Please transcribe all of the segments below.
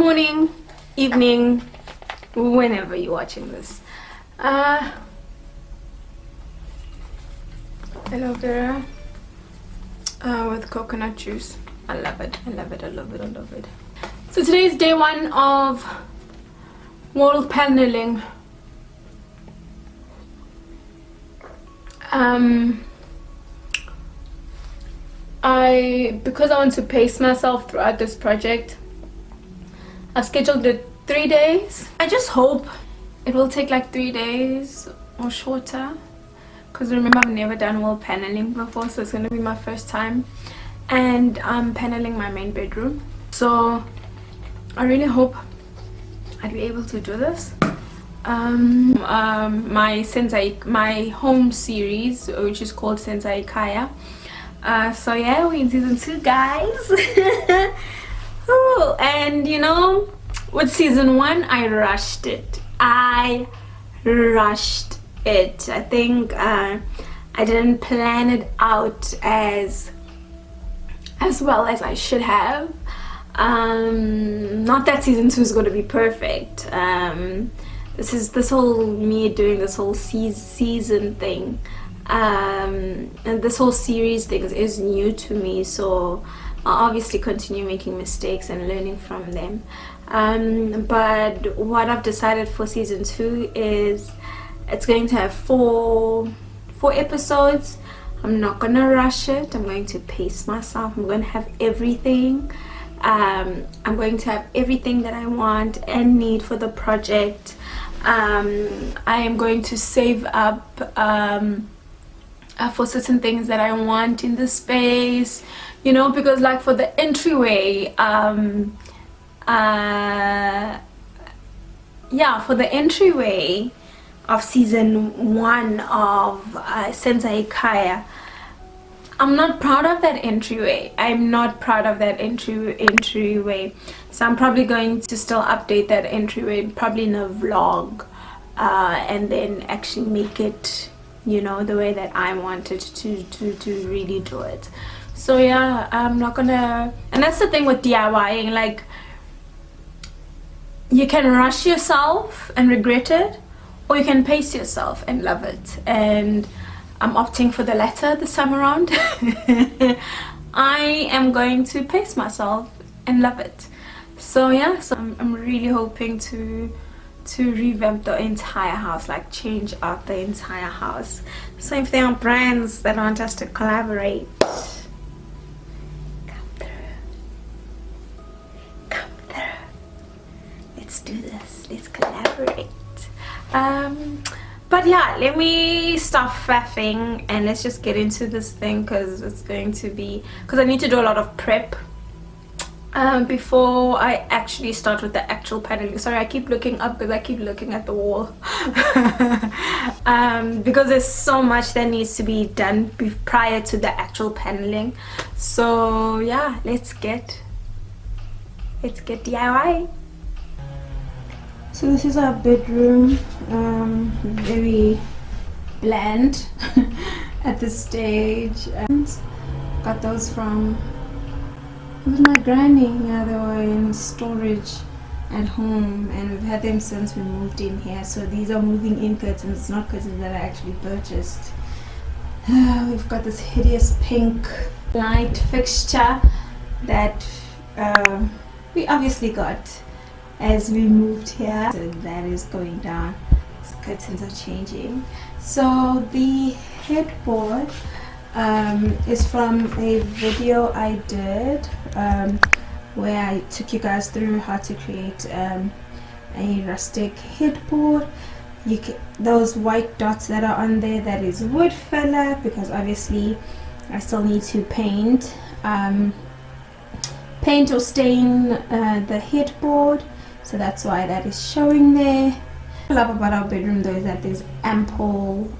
morning, evening, whenever you're watching this. Aloe vera with coconut juice. I love it. I love it. I love it. I love it. So today is day 1 of wall paneling. Because I want to pace myself throughout this project, I've scheduled it 3 days. I just hope it will take like 3 days or shorter, because remember, I've never done wall paneling before, so it's going to be my first time. And I'm paneling my main bedroom, so I really hope I'd be able to do this. My home series, which is called SENZA IKHAYA. So yeah, we're in season 2, guys. Ooh, and you know, with season 1 I rushed it. I think I didn't plan it out as well as I should have. Not that season 2 is going to be perfect. This whole me doing this whole season thing, and this whole series thing is new to me, so I'll obviously continue making mistakes and learning from them. But what I've decided for season 2 is it's going to have four episodes. I'm not gonna rush it. I'm going to pace myself. I'm going to have everything. I'm going to have everything that I want and need for the project. I am going to save up for certain things that I want in the space, you know, because like for the entryway, for the entryway of season 1 of SENZA IKHAYA, I'm not proud of that entryway. I'm not proud of that entryway. So I'm probably going to still update that entryway, probably in a vlog, and then actually make it, you know, the way that I wanted to really do it. So yeah, I'm not gonna, and that's the thing with DIYing, like you can rush yourself and regret it, or you can pace yourself and love it. And I'm opting for the latter this time around. I am going to pace myself and love it. So yeah, so I'm really hoping to revamp the entire house, like change out the entire house. So if there are brands that want us to collaborate, come through, let's do this, let's collaborate. But yeah, let me stop faffing and let's just get into this thing, because it's going to be, because I need to do a lot of prep before I actually start with the actual paneling. Sorry, I keep looking up because I keep looking at the wall. Because there's so much that needs to be done prior to the actual paneling. So yeah, let's get DIY. So this is our bedroom, very bland at this stage. And got those from my granny. Yeah, they were in storage at home, and we've had them since we moved in here. So these are moving in curtains, it's not curtains that I actually purchased. We've got this hideous pink light fixture that we obviously got as we moved here, so that is going down. The curtains are changing. So the headboard is from a video I did where I took you guys through how to create a rustic headboard. Those white dots that are on there, that is Woodfiller, because obviously I still need to paint or stain the headboard. So that's why that is showing there. What I love about our bedroom though is that there's ample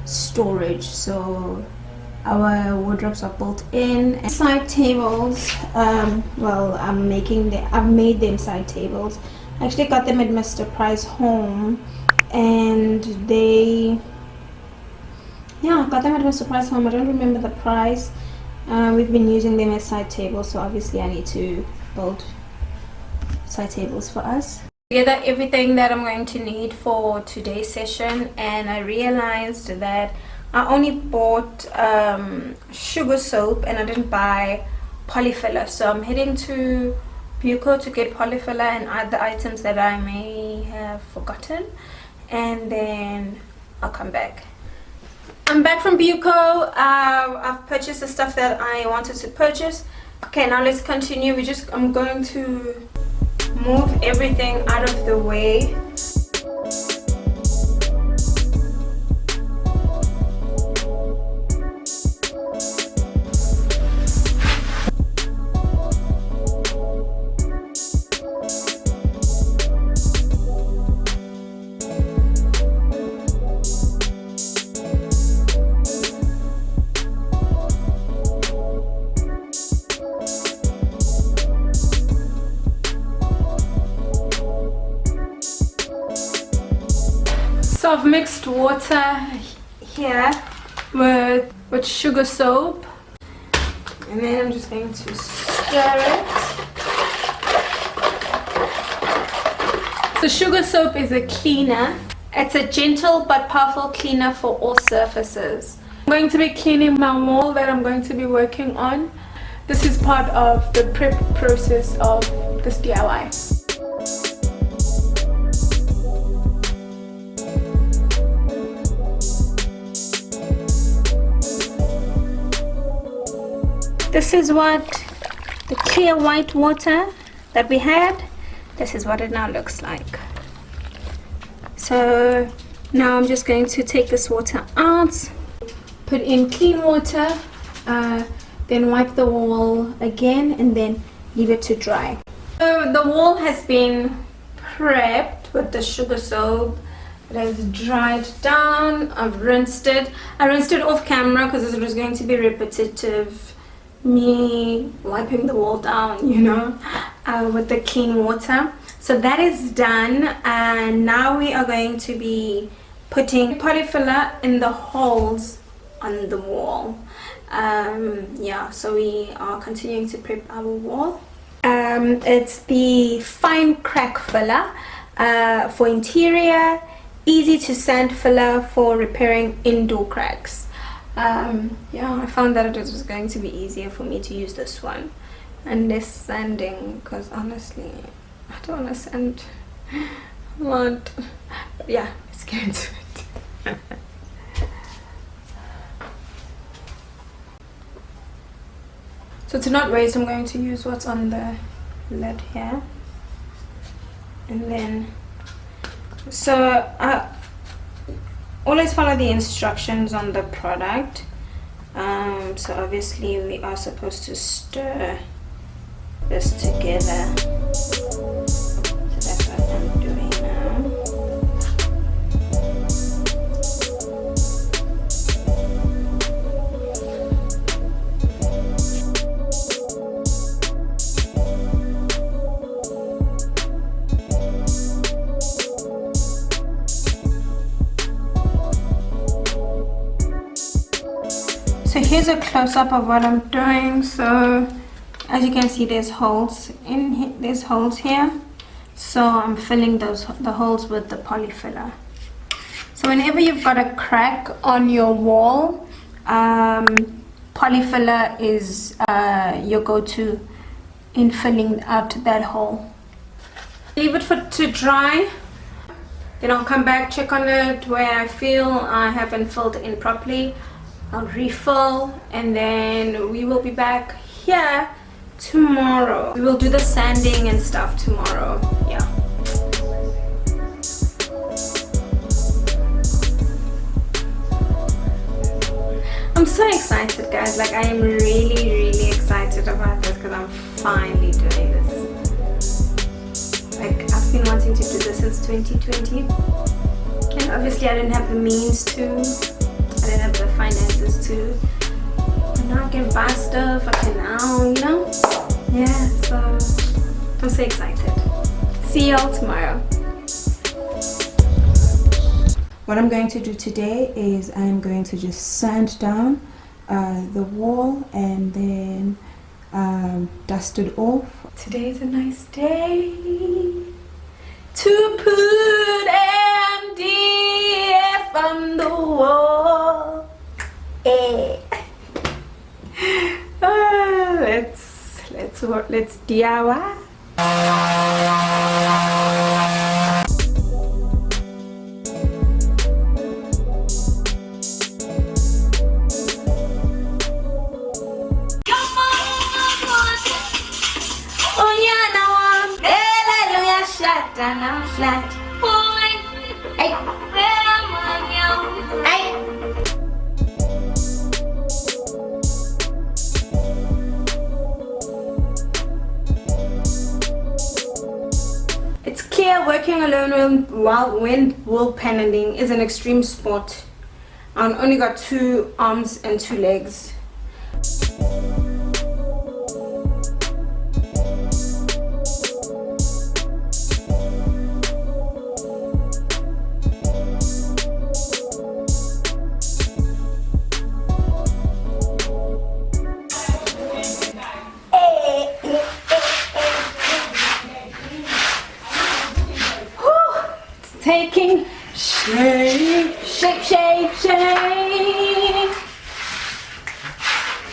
storage. So our wardrobes are built in. Side tables, well, I've made them side tables. I actually got them at Mr. Price Home, and I got them at Mr. Price Home. I don't remember the price. We've been using them as side tables, so obviously I need to build side tables for us. Together everything that I'm going to need for today's session, and I realized that I only bought sugar soap and I didn't buy Pollyfilla, so I'm heading to Buco to get Pollyfilla and other items that I may have forgotten, and then I'll come back. I'm back from Buco. I've purchased the stuff that I wanted to purchase. Okay, now let's continue. I'm going to move everything out of the way. So I've mixed water here with sugar soap, and then I'm just going to stir it. So sugar soap is a cleaner. It's a gentle but powerful cleaner for all surfaces. I'm going to be cleaning my wall that I'm going to be working on. This is part of the prep process of this DIY. This is what the clear white water that we had, this is what it now looks like. So now I'm just going to take this water out, put in clean water, then wipe the wall again and then leave it to dry. So the wall has been prepped with the sugar soap. It has dried down. I've rinsed it. I rinsed it off camera because it was going to be repetitive, me wiping the wall down, you know, with the clean water. So that is done, and now we are going to be putting Pollyfilla in the holes on the wall. Yeah, so we are continuing to prep our wall. It's the fine crack filler for interior, easy to sand filler for repairing indoor cracks. Yeah, I found that it was going to be easier for me to use this one and less sanding, because honestly I don't want to sand a lot. But yeah, let's get into it. So to not waste, I'm going to use what's on the lid here, and then so always follow the instructions on the product. So obviously we are supposed to stir this together. So that's what I'm doing now. So here's a close-up of what I'm doing. So as you can see, there's holes in here, there's holes here. So I'm filling the holes with the Pollyfilla. So whenever you've got a crack on your wall, Pollyfilla is your go-to in filling out that hole. Leave it to dry. Then I'll come back, check on it where I feel I haven't filled in properly. I'll refill, and then we will be back here tomorrow. We will do the sanding and stuff tomorrow. Yeah. I'm so excited, guys. Like, I am really excited about this because I'm finally doing this. Like, I've been wanting to do this since 2020, and obviously I didn't have the means to. I didn't have the finances to. But now I can buy stuff. I can now, you know. Yeah. So I'm so excited. See y'all tomorrow. What I'm going to do today is I'm going to just sand down the wall, and then dusted off. Today's a nice day to put MDF on the wall. Hey. Let's DIY. And I'm flat. Hey. Hey. It's clear working alone when wool paneling is an extreme sport. I only got 2 arms and 2 legs. Taking shape, shape, shape, shape,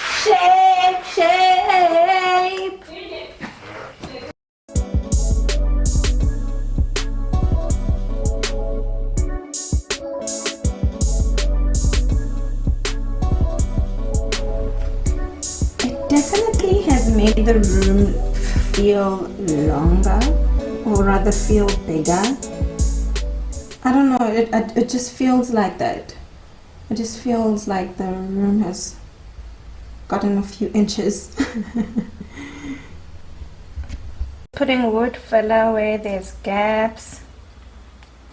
shape, shape. It definitely has made the room feel longer, or rather feel bigger. I don't know, it just feels like that. It just feels like the room has gotten a few inches. Putting Woodfiller where there's gaps,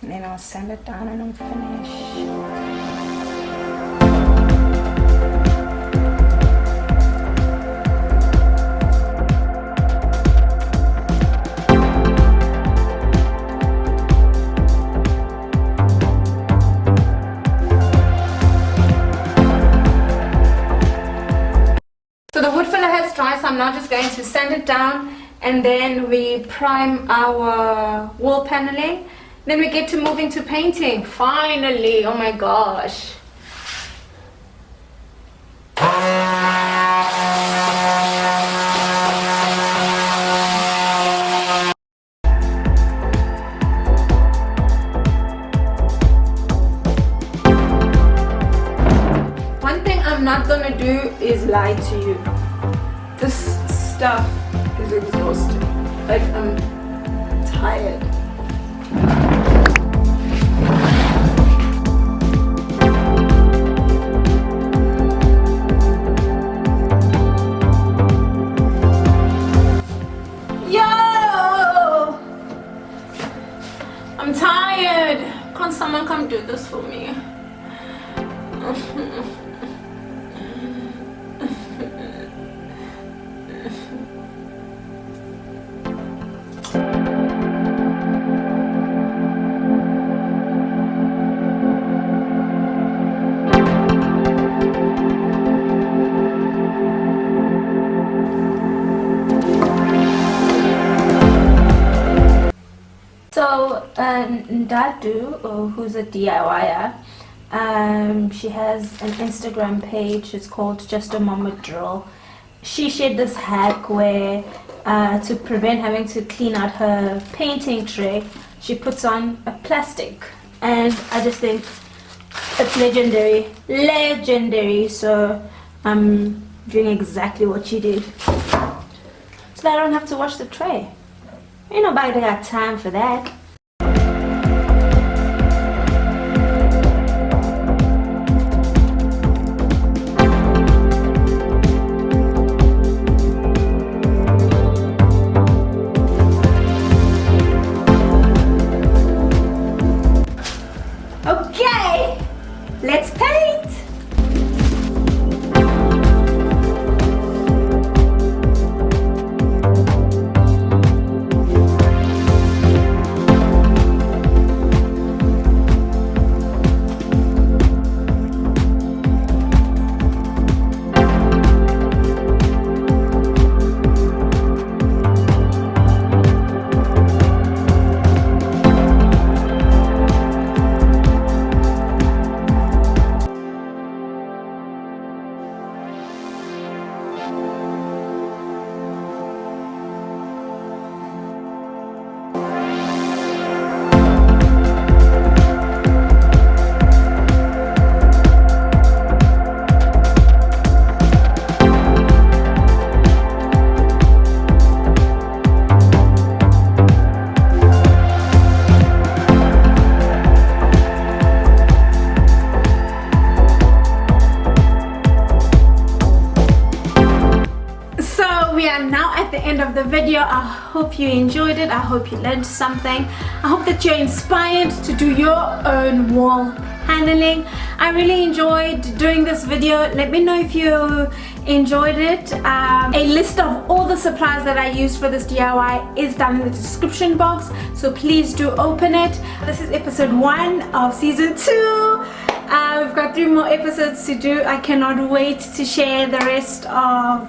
and then I'll sand it down and I'm finished. So I'm now just going to sand it down, and then we prime our wall paneling. Then we get to moving to painting. Finally, oh my gosh. One thing I'm not gonna do is lie to you. This stuff is exhausting. Like, I'm tired. Yo! I'm tired. Can't someone come do this for me? So Ndadu, who's a DIYer, she has an Instagram page. It's called Just a Moment Drill. She shared this hack where to prevent having to clean out her painting tray, she puts on a plastic, and I just think it's legendary. So I'm doing exactly what she did, so that I don't have to wash the tray. Ain't nobody got time for that. Okay, let's paint. Of the video. I hope you enjoyed it. I hope you learned something. I hope that you're inspired to do your own wall paneling. I really enjoyed doing this video. Let me know if you enjoyed it. A list of all the supplies that I used for this DIY is down in the description box, so please do open it. This is episode 1 of season 2. We've got 3 more episodes to do. I cannot wait to share the rest of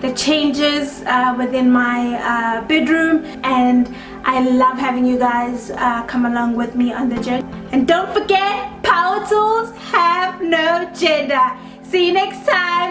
the changes within my bedroom, and I love having you guys come along with me on the journey. And don't forget, power tools have no gender. See you next time.